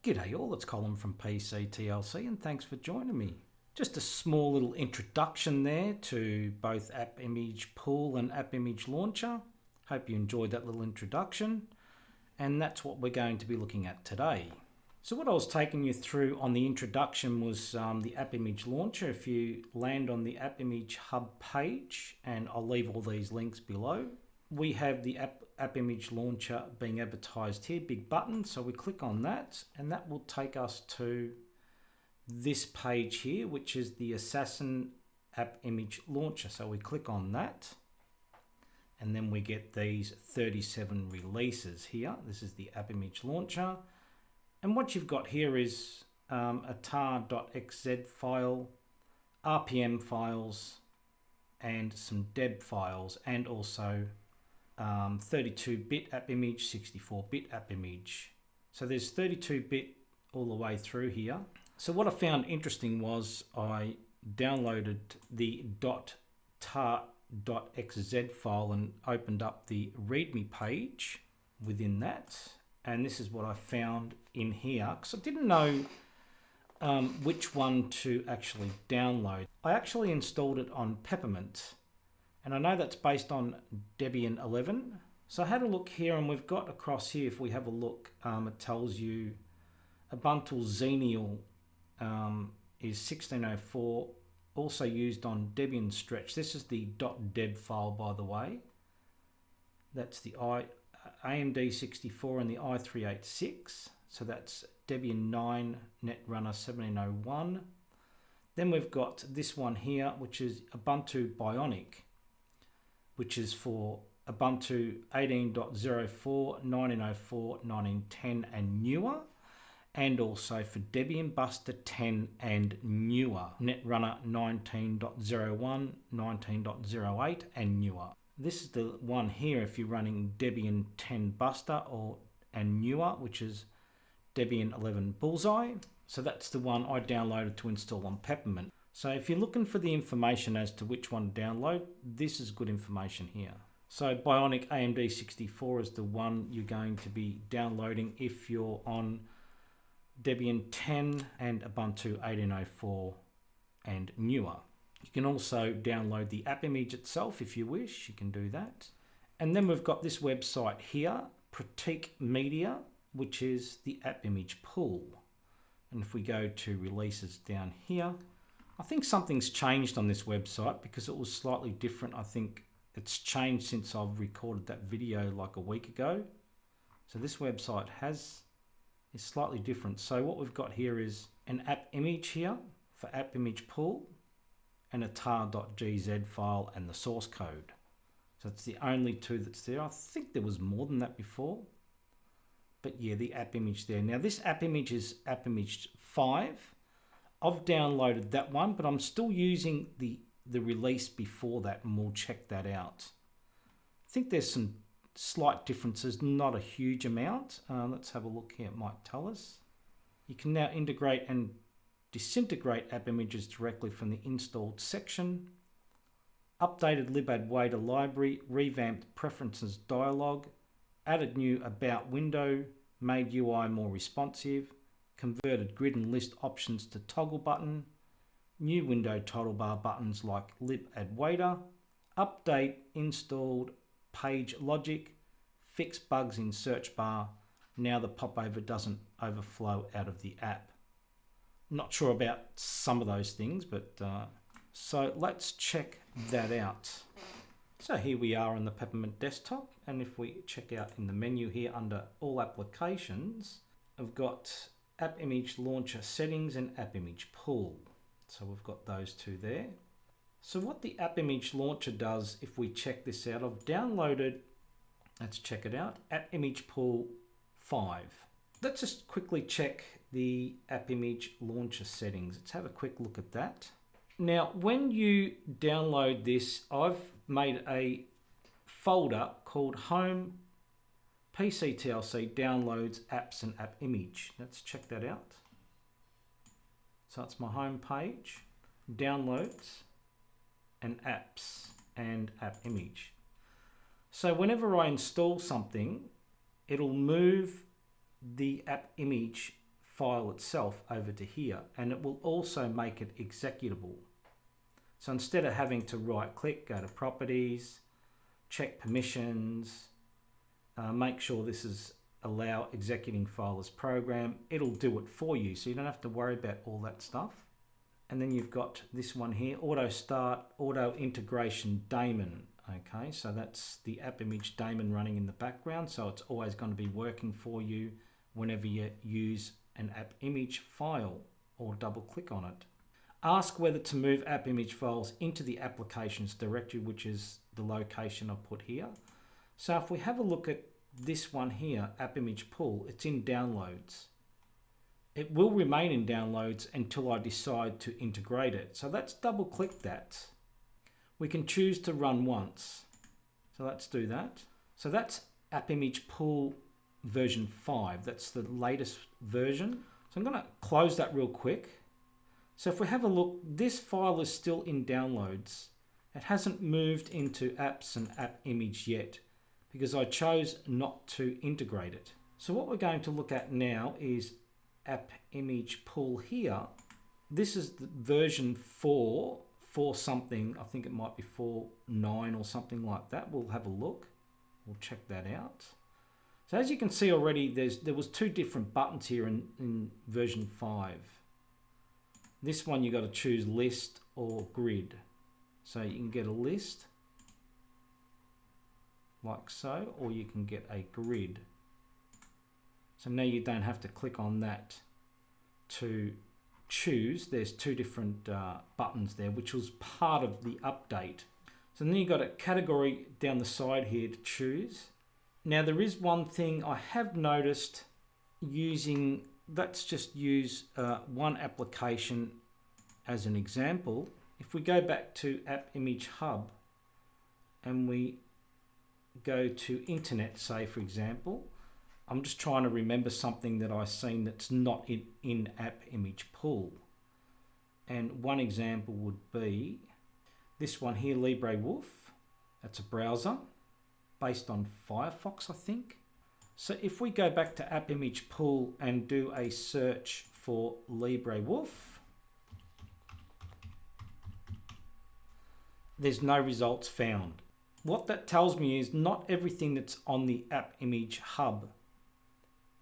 G'day all, it's Colin from PCTLC and thanks for joining me. Just a small little introduction there to both AppImagePool and AppImageLauncher. Hope you enjoyed that little introduction, and that's what we're going to be looking at today. So what I was taking you through on the introduction was the AppImageLauncher. If you land on the AppImage Hub page, and I'll leave all these links below, we have the AppImageLauncher being advertised here, big button. So we click on that and that will take us to this page here, which is the Assassin AppImageLauncher. So we click on that and then we get these 37 releases here. This is the AppImageLauncher. And what you've got here is a tar.xz file, RPM files, and some deb files, and also 32-bit AppImage, 64-bit AppImage. So there's 32-bit all the way through here. So what I found interesting was I downloaded the .tar.xz file and opened up the README page within that. And this is what I found in here, because I didn't know which one to actually download. I actually installed it on Peppermint. And I know that's based on Debian 11. So I had a look here, and we've got across here, if we have a look, it tells you Ubuntu Xenial is 1604, also used on Debian Stretch. This is the .deb file, by the way. That's the AMD64 and the i386. So that's Debian 9 Netrunner 1701. Then we've got this one here, which is Ubuntu Bionic, which is for Ubuntu 18.04, 1904, 1910 and newer, and also for Debian Buster 10 and newer, Netrunner 19.01, 19.08 and newer. This is the one here if you're running Debian 10 Buster and newer, which is Debian 11 Bullseye. So that's the one I downloaded to install on Peppermint. So if you're looking for the information as to which one to download, this is good information here. So Bionic AMD 64 is the one you're going to be downloading if you're on Debian 10 and Ubuntu 1804 and newer. You can also download the AppImage itself if you wish, you can do that. And then we've got this website here, Pratik Media, which is the AppImagePool. And if we go to releases down here, I think something's changed on this website because it was slightly different. I think it's changed since I've recorded that video like a week ago. So this website is slightly different. So what we've got here is an app image here for AppImagePool and a tar.gz file and the source code. So it's the only two that's there. I think there was more than that before. But yeah, the app image there. Now this app image is AppImage 5. I've downloaded that one, but I'm still using the release before that, and we'll check that out. I think there's some slight differences, not a huge amount. Let's have a look here, it might tell us. You can now integrate and disintegrate app images directly from the installed section. Updated libaddwaiter library, revamped preferences dialog, added new about window, made UI more responsive, converted grid and list options to toggle button, new window title bar buttons like libaddwaiter, update installed page logic, fix bugs in search bar. Now the popover doesn't overflow out of the app. Not sure about some of those things, but so let's check that out. So here we are on the Peppermint desktop, and if we check out in the menu here under all applications, I've got AppImageLauncher settings and AppImagePool. So we've got those two there. So what the AppImageLauncher does, if we check this out, I've downloaded, let's check it out, AppImagePool 5. Let's just quickly check the AppImageLauncher settings. Let's have a quick look at that. Now, when you download this, I've made a folder called Home PCTLC Downloads Apps and AppImage. Let's check that out. So it's my home page, downloads and apps and AppImage. So whenever I install something, it'll move the AppImage file itself over to here, and it will also make it executable. So instead of having to right click, go to properties, check permissions, make sure this is allow executing file as program, it'll do it for you, so you don't have to worry about all that stuff. And then you've got this one here, auto start, auto integration daemon. Okay, so that's the AppImage daemon running in the background, so it's always going to be working for you whenever you use an AppImage file or double click on it. Ask whether to move AppImage files into the applications directory, which is the location I put here. So if we have a look at this one here, AppImagePool, it's in downloads. It will remain in downloads until I decide to integrate it. So let's double click that. We can choose to run once. So let's do that. So that's AppImagePool version 5. That's the latest version. So I'm going to close that real quick. So if we have a look, this file is still in downloads. It hasn't moved into apps and AppImage yet because I chose not to integrate it. So what we're going to look at now is AppImagePool here. This is the version 4 something. I think it might be 4.9 or something like that. We'll have a look. We'll check that out. So as you can see already, there was 2 different buttons here in version 5. This one you got to choose list or grid. So you can get a list like so, or you can get a grid. So now you don't have to click on that to choose. There's 2 different buttons there, which was part of the update. So then you've got a category down the side here to choose. Now there is one thing I have noticed using, let's just use one application as an example. If we go back to AppImage Hub and we go to internet, say for example, I'm just trying to remember something that I've seen that's not in AppImagePool. And one example would be this one here, LibreWolf. That's a browser based on Firefox, I think. So if we go back to AppImagePool and do a search for LibreWolf, there's no results found. What that tells me is not everything that's on the AppImage Hub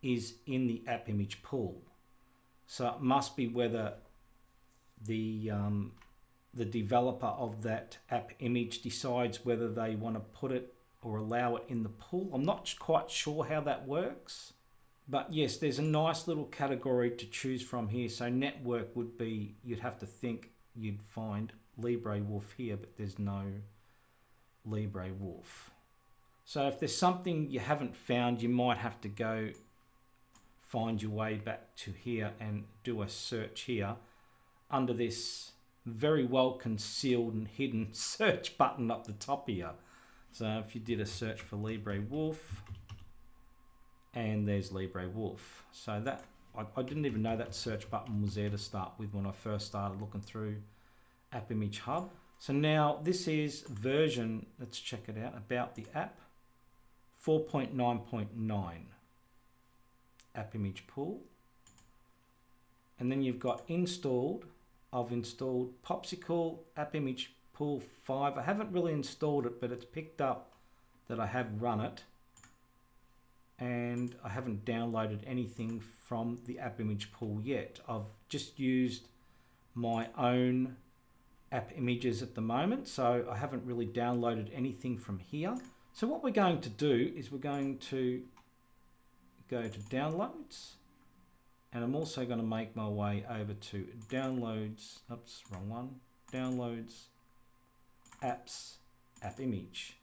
is in the AppImagePool. So it must be whether the developer of that AppImage decides whether they want to put it or allow it in the pool. I'm not quite sure how that works. But yes, there's a nice little category to choose from here. So network would be, you'd have to think you'd find LibreWolf here, but there's no LibreWolf. So if there's something you haven't found, you might have to go find your way back to here and do a search here under this very well concealed and hidden search button up the top here. So if you did a search for LibreWolf, and there's LibreWolf. So that I didn't even know that search button was there to start with when I first started looking through AppImage Hub. So now this is version, let's check it out, about the app 4.9.9 AppImagePool. And then you've got installed. I've installed Popsicle, AppImagePool 5. I haven't really installed it, but it's picked up that I have run it. And I haven't downloaded anything from the AppImagePool yet. I've just used my own AppImages at the moment, so I haven't really downloaded anything from here. So what we're going to do is we're going to go to downloads, and I'm also going to make my way over to downloads, oops, wrong one, downloads, apps, AppImage.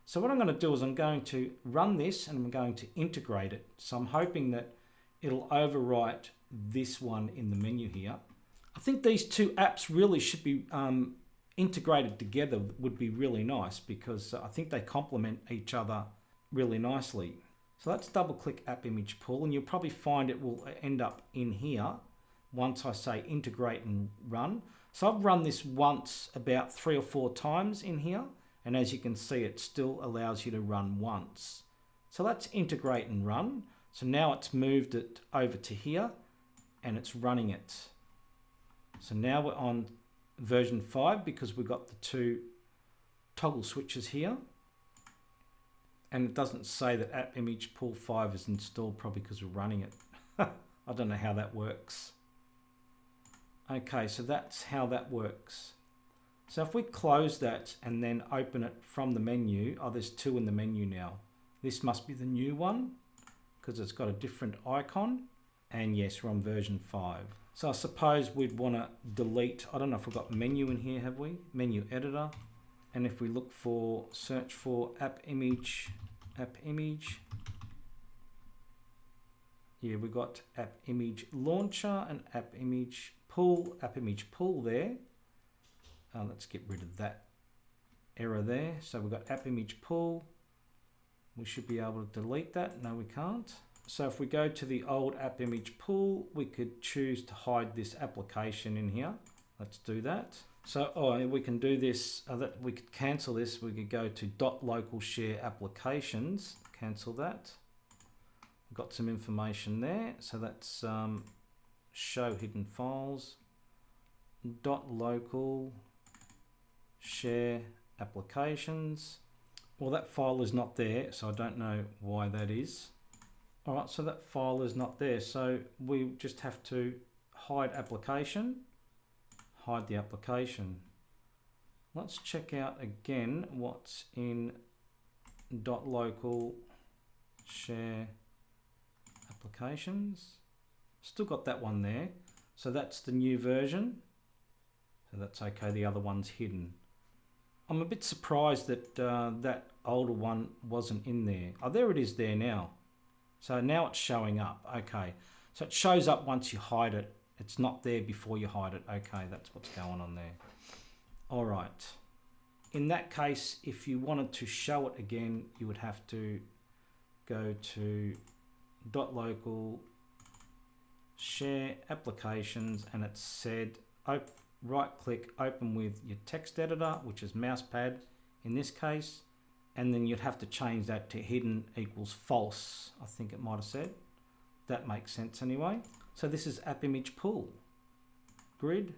So what I'm going to do is I'm going to run this and I'm going to integrate it. So I'm hoping that it'll overwrite this one in the menu here. I think these 2 apps really should be integrated together, would be really nice, because I think they complement each other really nicely. So let's double click AppImagePool, and you'll probably find it will end up in here once I say integrate and run. So I've run this once about 3 or 4 times in here. And as you can see, it still allows you to run once. So let's integrate and run. So now it's moved it over to here. and it's running it. So now we're on version 5 because we've got the 2 toggle switches here. And it doesn't say that AppImagePool 5 is installed, probably because we're running it. I don't know how that works. Okay, so that's how that works. So if we close that and then open it from the menu, oh, there's 2 in the menu now. This must be the new one because it's got a different icon. And yes, we're on version 5. So I suppose we'd want to delete, I don't know if we've got menu in here, have we? Menu editor. And if we look for, search for AppImage, yeah, we've got AppImageLauncher and AppImagePool there. Let's get rid of that error there. So we've got AppImagePool. We should be able to delete that. No, we can't. So if we go to the old AppImagePool, we could choose to hide this application in here. Let's do that. So we can do this, we could cancel this. We could go to .local share applications, cancel that. We've got some information there. So that's show hidden files, .local share applications. Well, that file is not there, so I don't know why that is. All right, so that file is not there. So we just have to hide application, hide the application. Let's check out again what's in .local share applications. Still got that one there. So that's the new version. So that's okay, the other one's hidden. I'm a bit surprised that that older one wasn't in there. Oh, there it is there now. So now it's showing up. Okay, so it shows up once you hide it. It's not there before you hide it. Okay, that's what's going on there. All right. In that case, if you wanted to show it again, you would have to go to .local share applications, and it said right click, open with your text editor, which is mousepad in this case, and then you'd have to change that to hidden equals false. I think it might have said. That makes sense anyway. So this is AppImagePool grid.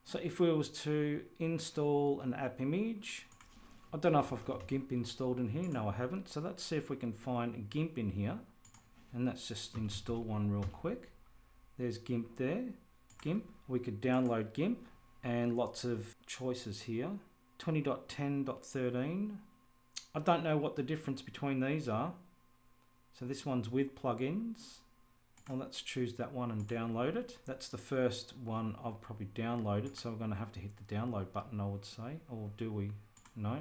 So if we was to install an AppImage, I don't know if I've got GIMP installed in here. No, I haven't. So let's see if we can find a GIMP in here. And let's just install one real quick. There's GIMP there. GIMP. We could download GIMP and lots of choices here. 20.10.13. I don't know what the difference between these are. So this one's with plugins. Well, let's choose that one and download it. That's the first one I've probably downloaded. So we're going to have to hit the download button, I would say. Or do we? No.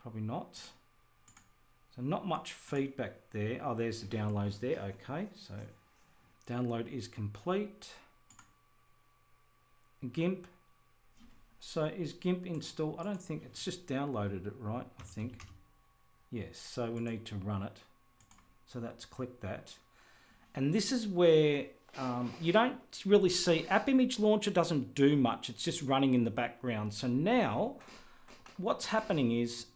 Probably not. So not much feedback there. Oh, there's the downloads there. Okay, so download is complete. GIMP. So is GIMP installed? I don't think it's just downloaded it, right? I think. Yes, so we need to run it. So let's click that. And this is where you don't really see, AppImageLauncher doesn't do much. It's just running in the background. So now what's happening is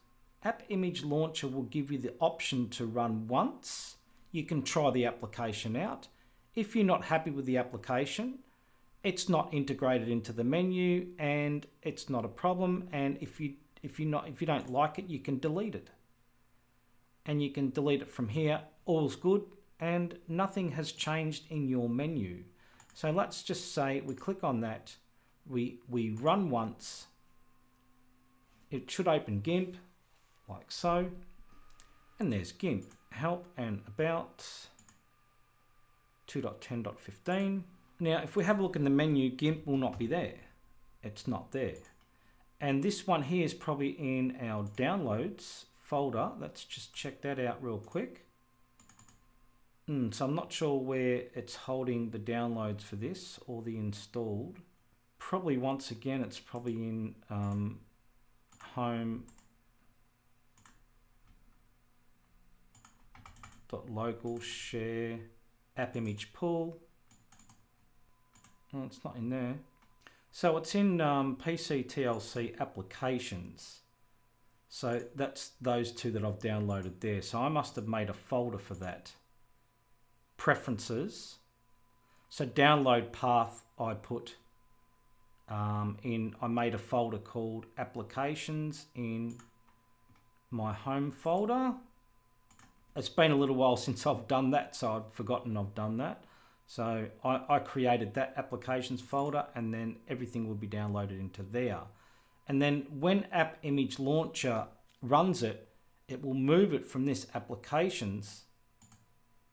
AppImageLauncher will give you the option to run once. You can try the application out. If you're not happy with the application, it's not integrated into the menu and it's not a problem. And if you don't like it, you can delete it. And you can delete it from here. All's good and nothing has changed in your menu. So let's just say we click on that. We run once. It should open GIMP like so. And there's GIMP, help and about 2.10.15. Now, if we have a look in the menu, GIMP will not be there. It's not there. And this one here is probably in our downloads folder. Let's just check that out real quick. So I'm not sure where it's holding the downloads for this or the installed. Probably once again, it's probably in home.local share AppImagePool. Oh, it's not in there. So it's in PC TLC applications. So that's those two that I've downloaded there. So I must have made a folder for that. Preferences. So download path I put I made a folder called applications in my home folder. It's been a little while since I've done that, so I've forgotten I've done that. So I created that applications folder, and then everything will be downloaded into there. And then when AppImageLauncher runs it, it will move it from this applications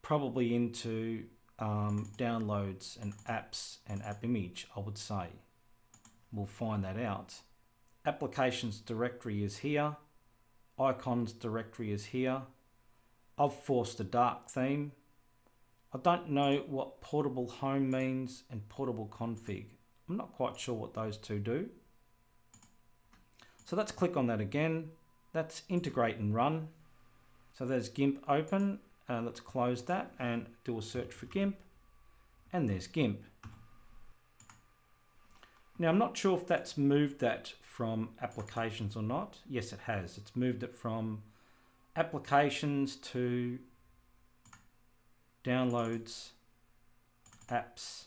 probably into downloads and apps and AppImage, I would say. We'll find that out. Applications directory is here. Icons directory is here. I've forced a dark theme. I don't know what portable home means and portable config. I'm not quite sure what those two do. So let's click on that again. That's integrate and run. So there's GIMP open. Let's close that and do a search for GIMP. And there's GIMP. Now I'm not sure if that's moved that from applications or not. Yes, it has. It's moved it from applications to downloads, apps,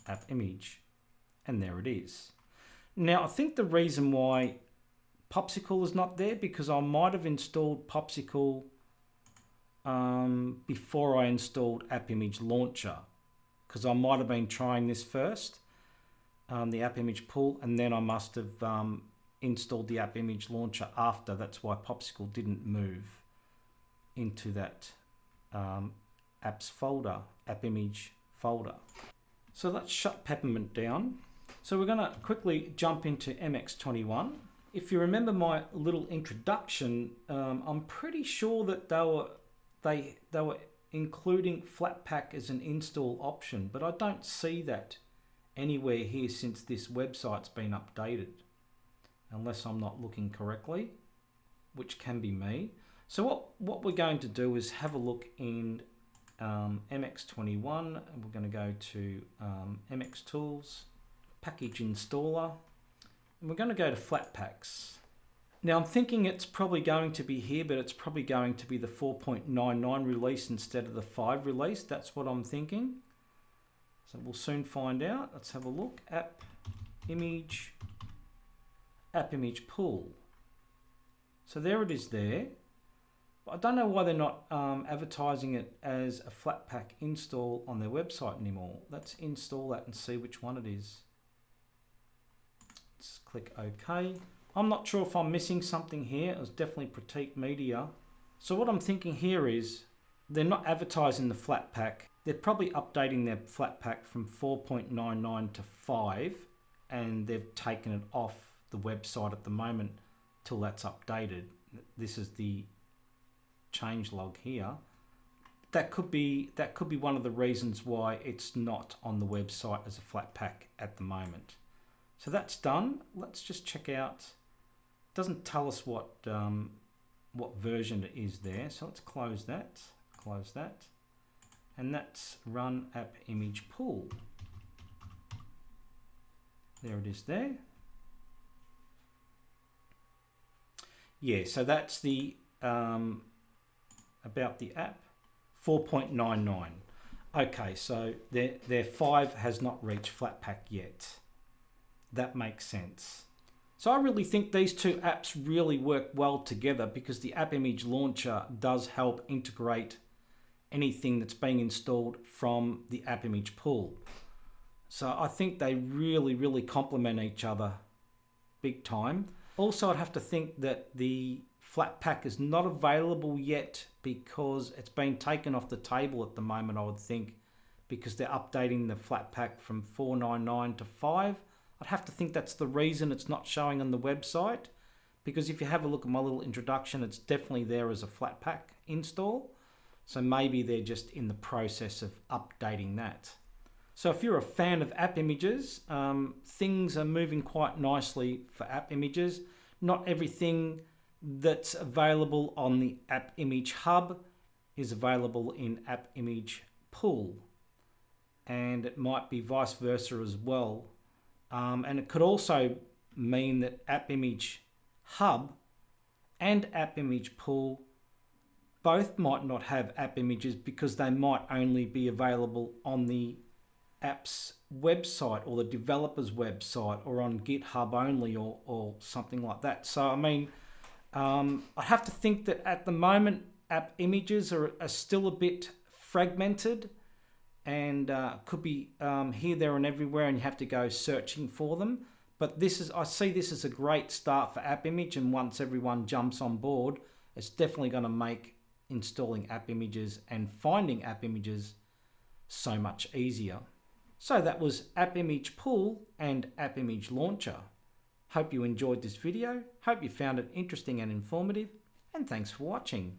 AppImage, and there it is. Now I think the reason why Popsicle is not there, because I might have installed Popsicle before I installed AppImageLauncher, because I might have been trying this first, the AppImagePool, and then I must have installed the AppImageLauncher after. That's why Popsicle didn't move into that apps folder, AppImage folder. So let's shut Peppermint down. So we're going to quickly jump into MX21. If you remember my little introduction, I'm pretty sure that they were including Flatpak as an install option, but I don't see that anywhere here since this website's been updated, unless I'm not looking correctly, which can be me. So what we're going to do is have a look in MX21, and we're going to go to MX Tools, Package Installer, and we're going to go to Flatpaks. Now I'm thinking it's probably going to be here, but it's probably going to be the 4.99 release instead of the 5 release. That's what I'm thinking. So we'll soon find out. Let's have a look. AppImagePool. So there it is there. But I don't know why they're not advertising it as a Flatpak install on their website anymore. Let's install that and see which one it is. Let's click OK. I'm not sure if I'm missing something here. It was definitely Pratik Media. So what I'm thinking here is they're not advertising the Flatpak. They're probably updating their Flatpak from 4.99 to 5, and they've taken it off the website at the moment till that's updated. This is the change log here. That could be one of the reasons why it's not on the website as a Flatpak at the moment. So that's done. Let's just check out. It doesn't tell us what version it is there. So let's close that. Close that. And that's run AppImagePool. There it is there. Yeah, so that's the about the app 4.99. Okay, so their 5 has not reached Flatpak yet. That makes sense. So I really think these two apps really work well together, because the AppImageLauncher does help integrate anything that's being installed from the AppImagePool. So I think they really complement each other big time. Also, I'd have to think that the Flatpak is not available yet because it's been taken off the table at the moment, I would think, because they're updating the Flatpak from 4.99 to 5. I'd have to think that's the reason it's not showing on the website, because if you have a look at my little introduction, it's definitely there as a Flatpak install. So maybe they're just in the process of updating that. So if you're a fan of AppImages, things are moving quite nicely for AppImages. Not everything that's available on the AppImage Hub is available in AppImagePool. And it might be vice versa as well. And it could also mean that AppImage Hub and AppImagePool both might not have AppImages because they might only be available on the app's website or the developer's website or on GitHub only or something like that. So, I mean, I have to think that at the moment, AppImages are still a bit fragmented and could be here, there and everywhere, and you have to go searching for them. But I see this as a great start for AppImage, and once everyone jumps on board, it's definitely going to make installing AppImages and finding AppImages so much easier. So that was AppImagePool and AppImageLauncher. Hope you enjoyed this video, hope you found it interesting and informative, and thanks for watching.